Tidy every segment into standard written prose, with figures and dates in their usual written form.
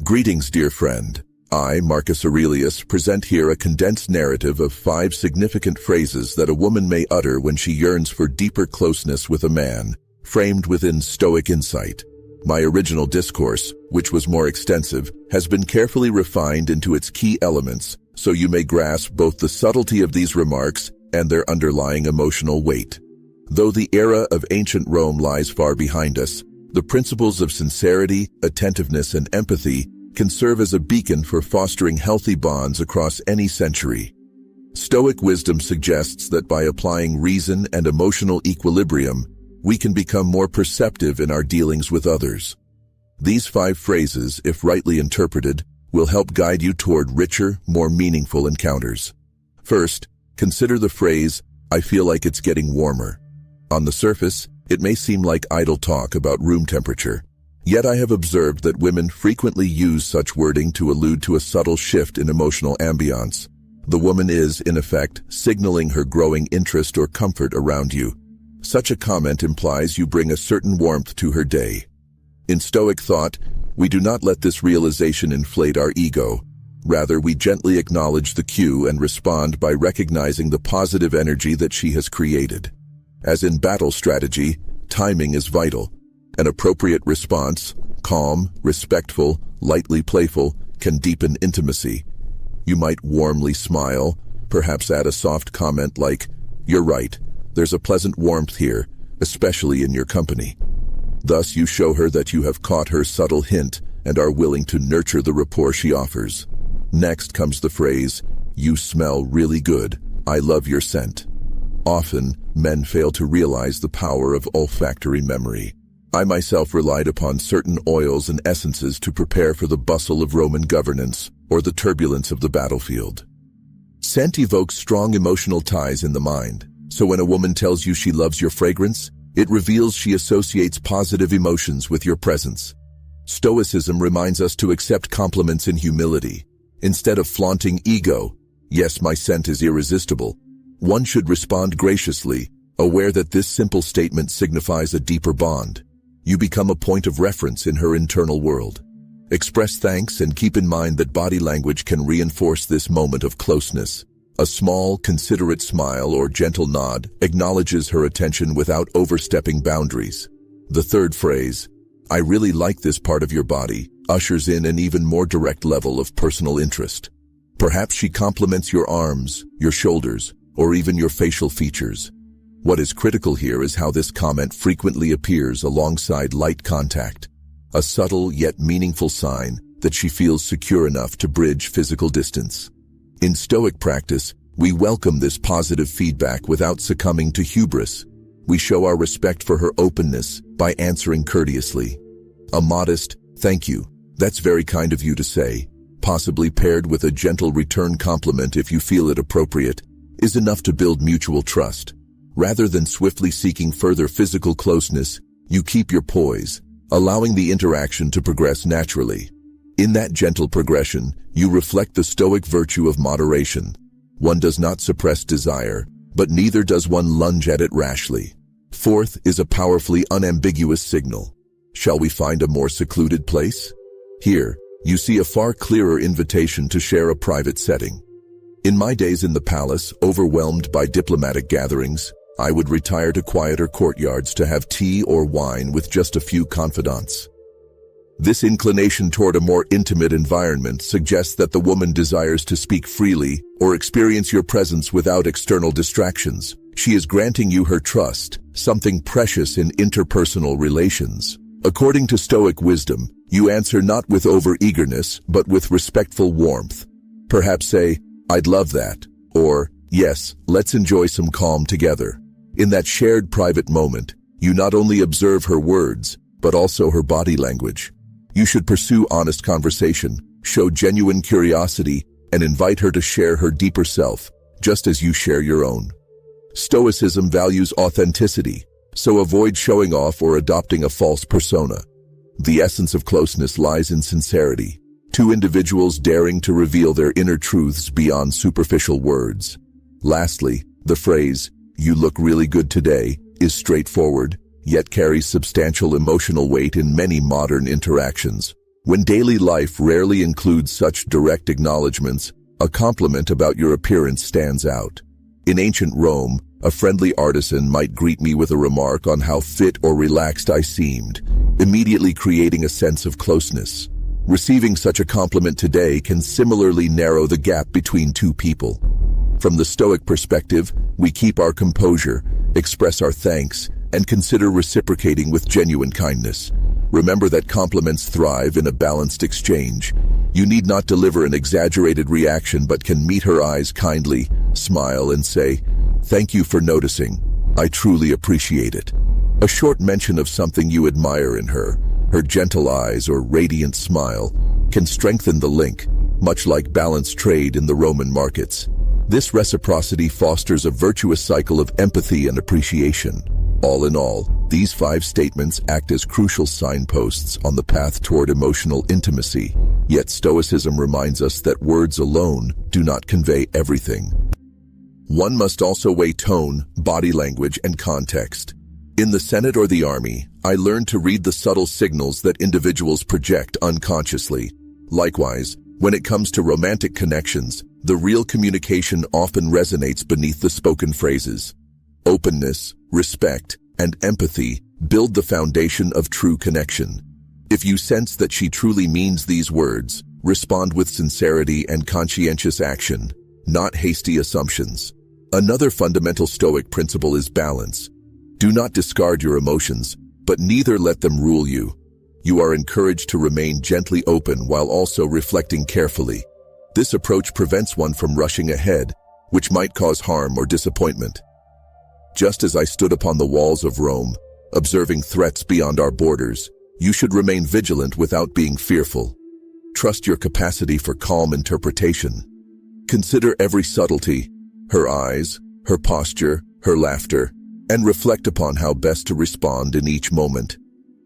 Greetings, dear friend. I, Marcus Aurelius, present here a condensed narrative of 5 significant phrases that a woman may utter when she yearns for deeper closeness with a man, framed within Stoic insight. My original discourse, which was more extensive, has been carefully refined into its key elements, so you may grasp both the subtlety of these remarks and their underlying emotional weight. Though the era of ancient Rome lies far behind us, the principles of sincerity, attentiveness, and empathy can serve as a beacon for fostering healthy bonds across any century. Stoic wisdom suggests that by applying reason and emotional equilibrium, we can become more perceptive in our dealings with others. These 5 phrases, if rightly interpreted, will help guide you toward richer, more meaningful encounters. First, consider the phrase, "I feel like it's getting warmer." On the surface, it may seem like idle talk about room temperature. Yet I have observed that women frequently use such wording to allude to a subtle shift in emotional ambiance. The woman is, in effect, signaling her growing interest or comfort around you. Such a comment implies you bring a certain warmth to her day. In Stoic thought, we do not let this realization inflate our ego. Rather, we gently acknowledge the cue and respond by recognizing the positive energy that she has created. As in battle strategy, timing is vital. An appropriate response, calm, respectful, lightly playful, can deepen intimacy. You might warmly smile, perhaps add a soft comment like, "You're right, there's a pleasant warmth here, especially in your company." Thus you show her that you have caught her subtle hint and are willing to nurture the rapport she offers. Next comes the phrase, "You smell really good. I love your scent." Often, men fail to realize the power of olfactory memory. I myself relied upon certain oils and essences to prepare for the bustle of Roman governance or the turbulence of the battlefield. Scent evokes strong emotional ties in the mind, so when a woman tells you she loves your fragrance, it reveals she associates positive emotions with your presence. Stoicism reminds us to accept compliments in humility. Instead of flaunting ego, "Yes, my scent is irresistible," one should respond graciously, aware that this simple statement signifies a deeper bond. You become a point of reference in her internal world. Express thanks and keep in mind that body language can reinforce this moment of closeness. A small, considerate smile or gentle nod acknowledges her attention without overstepping boundaries. The third phrase, "I really like this part of your body," ushers in an even more direct level of personal interest. Perhaps she compliments your arms, your shoulders, or even your facial features. What is critical here is how this comment frequently appears alongside light contact, a subtle yet meaningful sign that she feels secure enough to bridge physical distance. In Stoic practice, we welcome this positive feedback without succumbing to hubris. We show our respect for her openness by answering courteously. A modest, "Thank you, that's very kind of you to say," possibly paired with a gentle return compliment if you feel it appropriate, is enough to build mutual trust. Rather than swiftly seeking further physical closeness, you keep your poise, allowing the interaction to progress naturally. In that gentle progression, you reflect the Stoic virtue of moderation. One does not suppress desire, but neither does one lunge at it rashly. Fourth is a powerfully unambiguous signal. Shall we find a more secluded place? Here, you see a far clearer invitation to share a private setting. In my days in the palace, overwhelmed by diplomatic gatherings, I would retire to quieter courtyards to have tea or wine with just a few confidants. This inclination toward a more intimate environment suggests that the woman desires to speak freely or experience your presence without external distractions. She is granting you her trust, something precious in interpersonal relations. According to Stoic wisdom, you answer not with over-eagerness, but with respectful warmth. Perhaps say, "I'd love that," or, "Yes, let's enjoy some calm together." In that shared private moment, you not only observe her words, but also her body language. You should pursue honest conversation, show genuine curiosity, and invite her to share her deeper self, just as you share your own. Stoicism values authenticity, so avoid showing off or adopting a false persona. The essence of closeness lies in sincerity, 2 individuals daring to reveal their inner truths beyond superficial words. Lastly, the phrase, "You look really good today," is straightforward, yet carries substantial emotional weight in many modern interactions. When daily life rarely includes such direct acknowledgments, a compliment about your appearance stands out. In ancient Rome, a friendly artisan might greet me with a remark on how fit or relaxed I seemed, immediately creating a sense of closeness. Receiving such a compliment today can similarly narrow the gap between two people. From the Stoic perspective, we keep our composure, express our thanks, and consider reciprocating with genuine kindness. Remember that compliments thrive in a balanced exchange. You need not deliver an exaggerated reaction but can meet her eyes kindly, smile, and say, "Thank you for noticing. I truly appreciate it." A short mention of something you admire in her, her gentle eyes or radiant smile, can strengthen the link, much like balanced trade in the Roman markets. This reciprocity fosters a virtuous cycle of empathy and appreciation. All in all, these 5 statements act as crucial signposts on the path toward emotional intimacy. Yet Stoicism reminds us that words alone do not convey everything. One must also weigh tone, body language, and context. In the Senate or the army, I learned to read the subtle signals that individuals project unconsciously. Likewise, when it comes to romantic connections, the real communication often resonates beneath the spoken phrases. Openness, respect, and empathy build the foundation of true connection. If you sense that she truly means these words, respond with sincerity and conscientious action, not hasty assumptions. Another fundamental Stoic principle is balance. Do not discard your emotions, but neither let them rule you. You are encouraged to remain gently open while also reflecting carefully. This approach prevents one from rushing ahead, which might cause harm or disappointment. Just as I stood upon the walls of Rome, observing threats beyond our borders, you should remain vigilant without being fearful. Trust your capacity for calm interpretation. Consider every subtlety, her eyes, her posture, her laughter, and reflect upon how best to respond in each moment.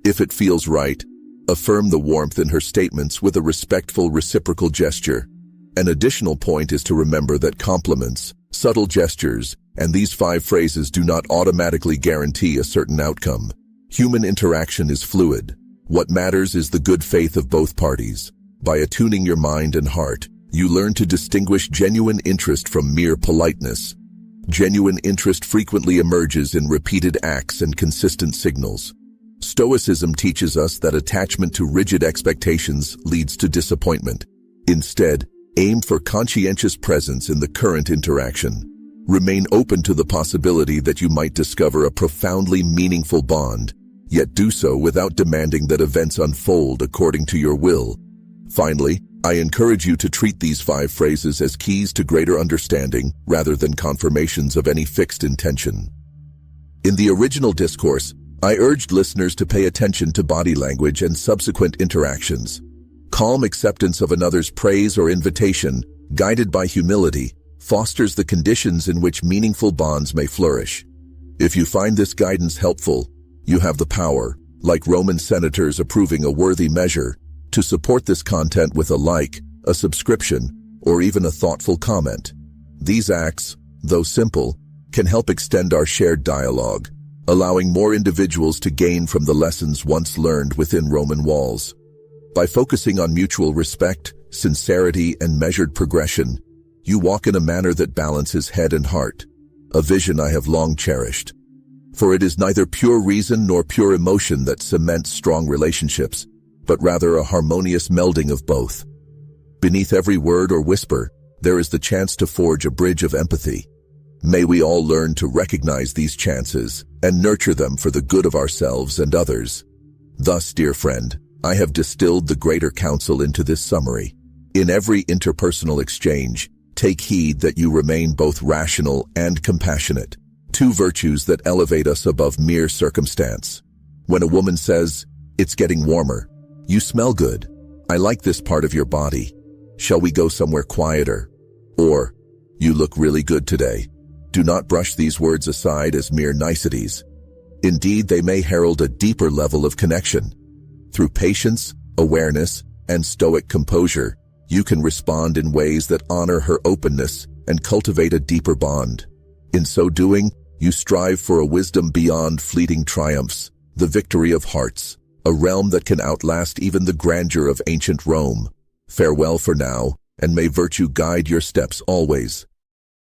If it feels right, affirm the warmth in her statements with a respectful reciprocal gesture. An additional point is to remember that compliments, subtle gestures, and these 5 phrases do not automatically guarantee a certain outcome. Human interaction is fluid. What matters is the good faith of both parties. By attuning your mind and heart, you learn to distinguish genuine interest from mere politeness. Genuine interest frequently emerges in repeated acts and consistent signals. Stoicism teaches us that attachment to rigid expectations leads to disappointment. Instead, aim for conscientious presence in the current interaction. Remain open to the possibility that you might discover a profoundly meaningful bond, yet do so without demanding that events unfold according to your will. Finally, I encourage you to treat these 5 phrases as keys to greater understanding rather than confirmations of any fixed intention. In the original discourse, I urged listeners to pay attention to body language and subsequent interactions. Calm acceptance of another's praise or invitation, guided by humility, fosters the conditions in which meaningful bonds may flourish. If you find this guidance helpful, you have the power, like Roman senators approving a worthy measure, to support this content with a like, a subscription, or even a thoughtful comment. These acts, though simple, can help extend our shared dialogue, allowing more individuals to gain from the lessons once learned within Roman walls. By focusing on mutual respect, sincerity, and measured progression, you walk in a manner that balances head and heart, a vision I have long cherished. For it is neither pure reason nor pure emotion that cements strong relationships, but rather a harmonious melding of both. Beneath every word or whisper, there is the chance to forge a bridge of empathy. May we all learn to recognize these chances and nurture them for the good of ourselves and others. Thus, dear friend, I have distilled the greater counsel into this summary. In every interpersonal exchange, take heed that you remain both rational and compassionate, 2 virtues that elevate us above mere circumstance. When a woman says, "It's getting warmer," "You smell good," "I like this part of your body," "Shall we go somewhere quieter?" or "You look really good today," do not brush these words aside as mere niceties. Indeed, they may herald a deeper level of connection. Through patience, awareness, and stoic composure, you can respond in ways that honor her openness and cultivate a deeper bond. In so doing, you strive for a wisdom beyond fleeting triumphs, the victory of hearts. a realm that can outlast even the grandeur of ancient Rome. Farewell for now, and may virtue guide your steps always.